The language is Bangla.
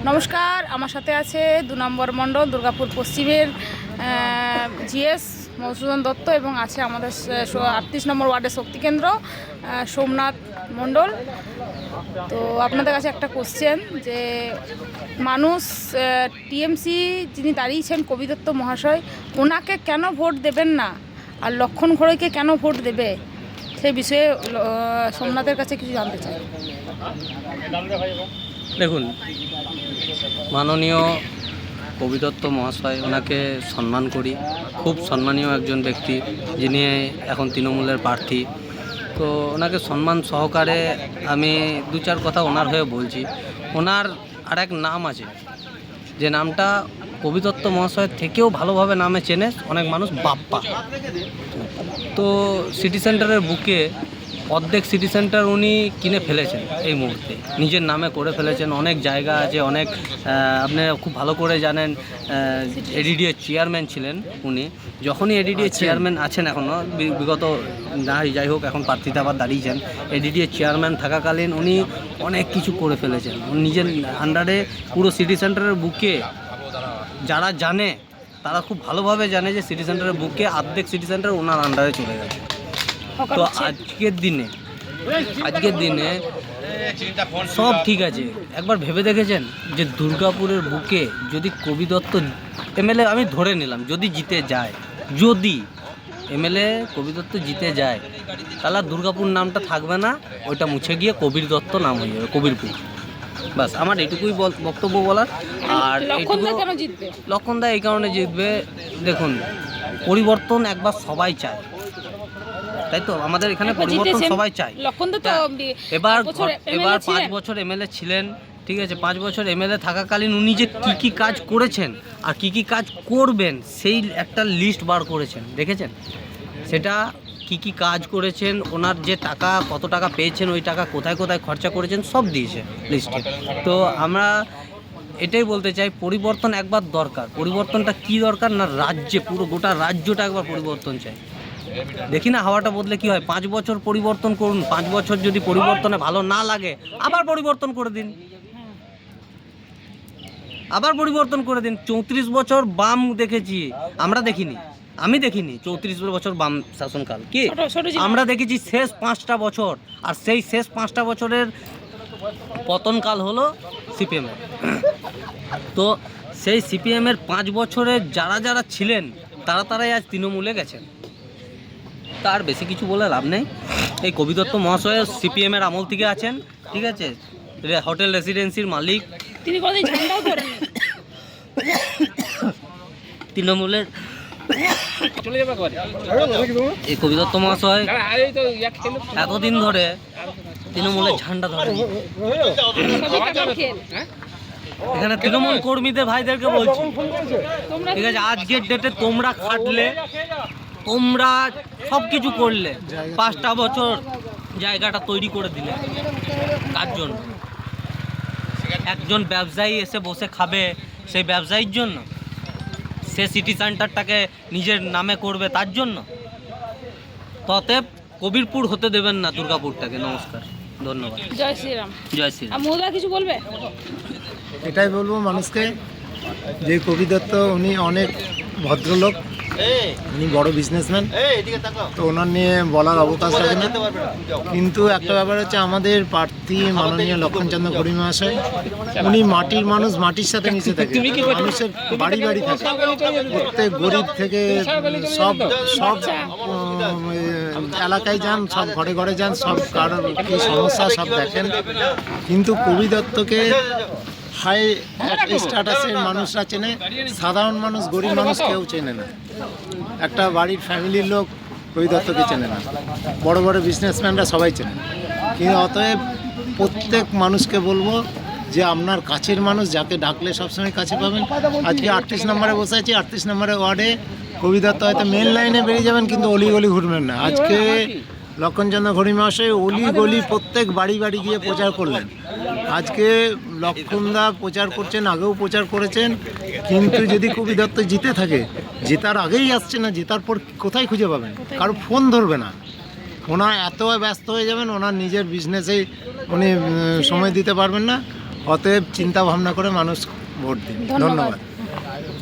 নমস্কার, আমার সাথে আছে 2 নম্বর মণ্ডল দুর্গাপুর পশ্চিমের জিএস মধুসূদন দত্ত এবং আছে আমাদের 38 নম্বর ওয়ার্ডের শক্তিকেন্দ্র সোমনাথ মণ্ডল। তো আপনাদের কাছে একটা কোশ্চেন, যে মানুষ টিএমসি যিনি দাঁড়িয়েছেন কবি দত্ত মহাশয়, ওনাকে কেন ভোট দেবেন না আর লক্ষণ ঘোড়াইকে কেন ভোট দেবে, সেই বিষয়ে সোমনাথের কাছে কিছু জানতে চাই। দেখুন, মাননীয় কবি দত্ত মহাশয়, ওনাকে সম্মান করি, খুব সম্মানীয় একজন ব্যক্তি, যিনি এখন তৃণমূলের প্রার্থী। তো ওনাকে সম্মান সহকারে আমি 2-4 কথা ওনার হয়ে বলছি। ওনার আর এক নাম আছে, যে নামটা কবি দত্ত মহাশয়ের থেকেও ভালোভাবে নামে চেনে অনেক মানুষ, বাপ্পা। তো সিটি সেন্টারের বুকে অর্ধেক সিটি সেন্টার উনি কিনে ফেলেছেন, এই মুহূর্তে নিজের নামে করে ফেলেছেন। অনেক জায়গা আছে, অনেক আপনারা খুব ভালো করে জানেন, এডিডিএর চেয়ারম্যান ছিলেন উনি। যখনই এডিডিএর চেয়ারম্যান আছেন এখনও, বিগত না যাই হোক, এখন প্রার্থীতে আবার দাঁড়িয়েছেন, এডিডিএর চেয়ারম্যান থাকাকালীন উনি অনেক কিছু করে ফেলেছেন নিজের আন্ডারে। পুরো সিটি সেন্টারের বুকে যারা জানে তারা খুব ভালোভাবে জানে যে সিটি সেন্টারের বুকে অর্ধেক সিটি সেন্টার ওনার আন্ডারে চলে গেছে। তো আজকের দিনে সব ঠিক আছে। একবার ভেবে দেখেছেন যে দুর্গাপুরের বুকে যদি কবি দত্ত এমএলএ, আমি ধরে নিলাম যদি জিতে যায়, যদি এমএলএ কবি দত্ত জিতে যায়, তাহলে দুর্গাপুর নামটা থাকবে না, ওইটা মুছে গিয়ে কবির দত্ত নাম হয়ে যাবে, কবিরপুর। বাস, আমার এটুকুই বক্তব্য বলার। আর লক্ষণদা এই কারণে জিতবে, দেখুন, পরিবর্তন একবার সবাই চায়, তাই তো? আমাদের এখানে পরিবর্তন সবাই চায়। এবার 5 বছর এমএলএ ছিলেন, ঠিক আছে? 5 বছর এমএলএ থাকাকালীন উনি যে কী কাজ করেছেন আর কী কাজ করবেন, সেই একটা লিস্ট বার করেছেন, দেখেছেন? সেটা কী কাজ করেছেন, ওনার যে টাকা, কত টাকা পেয়েছেন, ওই টাকা কোথায় কোথায় খরচা করেছেন, সব দিয়েছে লিস্টে। তো আমরা এটাই বলতে চাই, পরিবর্তন একবার দরকার। পরিবর্তনটা কি দরকার না, রাজ্যে, পুরো গোটা রাজ্যটা একবার পরিবর্তন চাই। দেখি না হাওয়াটা বদলে কি হয়। 5 বছর পরিবর্তন করুন, 5 বছর যদি পরিবর্তনে ভালো না লাগে, আবার পরিবর্তন করে দিন, আবার পরিবর্তন করে দিন। 34 বছর বাম দেখেছি, আমরা দেখিনি, আমি দেখিনি 34 বছর বাম শাসনকাল। কি আমরা দেখেছি শেষ 5টা বছর, আর সেই শেষ 5টা বছরের পতনকাল হলো সিপিএমের। তো সেই সিপিএমের 5 বছরের যারা ছিলেন, তারাই আজ তৃণমূলে গেছেন। তার বেশি কিছু বলে লাভ নেই। এই কবি দত্ত মহাশয় সিপিএমের আমল থেকে আছেন, ঠিক আছে? হোটেল রেসিডেন্সির মালিক তিনি, তৃণমূলের এই কবি দত্ত মহাশয় এতদিন ধরে তৃণমূলের ঝান্ডা ধরে। এখানে তৃণমূল কর্মীদের ভাইদেরকে বলছি, ঠিক আছে, আজকের ডেটে তোমরা খাটলে, তোমরা সব কিছু করলে, 5টা বছর জায়গাটা তৈরি করে দিলে, কার জন্য? একজন ব্যবসায়ী এসে বসে খাবে, সেই ব্যবসায়ীর জন্য? সে সিটি সেন্টারটাকে নিজের নামে করবে, তার জন্য? ততএব কবিরপুর হতে দেবেন না দুর্গাপুরটাকে। নমস্কার, ধন্যবাদ। জয় শ্রীরাম। জয় শ্রীরাম। মোদা কিছু বলবে? এটাই বলবো মানুষকে, যে কবি দত্ত উনি অনেক ভদ্রলোক, উনি বড় বিজনেসম্যান, তো ওনার নিয়ে বলার অবকাশ থাকে না। কিন্তু একটা ব্যাপার হচ্ছে, আমাদের প্রার্থী মাননীয় লক্ষণচন্দ্র ঘোড়াই মহাশয়, উনি মাটির মানুষ, মাটির সাথে মিশে থাকে, মানুষের বাড়ি থাকে, প্রত্যেক গরিব থেকে সব এলাকায় যান, সব ঘরে ঘরে যান, সব কারোর কী সমস্যা সব দেখেন। কিন্তু কবি দত্তকে হাই স্ট্যাটাসের মানুষরা চেনে, সাধারণ মানুষ, গরিব মানুষ কেউ চেনে না। একটা বাড়ির ফ্যামিলির লোক কবি দত্তকে চেনে না, বড় বড় বিজনেসম্যানরা সবাই চেনে। কিন্তু অতএব প্রত্যেক মানুষকে বলবো যে আপনার কাছের মানুষ, যাকে ডাকলে সবসময় কাছে পাবেন। আজকে 38 নম্বরে বসে আছি, 38 নম্বরের ওয়ার্ডে কবি দত্ত হয়তো মেন লাইনে বেরিয়ে যাবেন, কিন্তু অলি ঘুরবেন না। আজকে লক্ষণচন্দ্র ঘোড়াই মহাশয় অলি প্রত্যেক বাড়ি গিয়ে প্রচার করলেন। আজকে লক্ষণদা প্রচার করছেন, আগেও প্রচার করেছেন, কিন্তু যদি কবি দত্ত জিতে থাকে, জেতার আগেই আসছে না, জেতার পর কোথায় খুঁজে পাবেন? কারো ফোন ধরবে না, ওনার এত ব্যস্ত হয়ে যাবেন, ওনার নিজের বিজনেসেই উনি সময় দিতে পারবেন না। অতএব চিন্তা ভাবনা করে মানুষ ভোট দিন। ধন্যবাদ। ধন্যবাদ।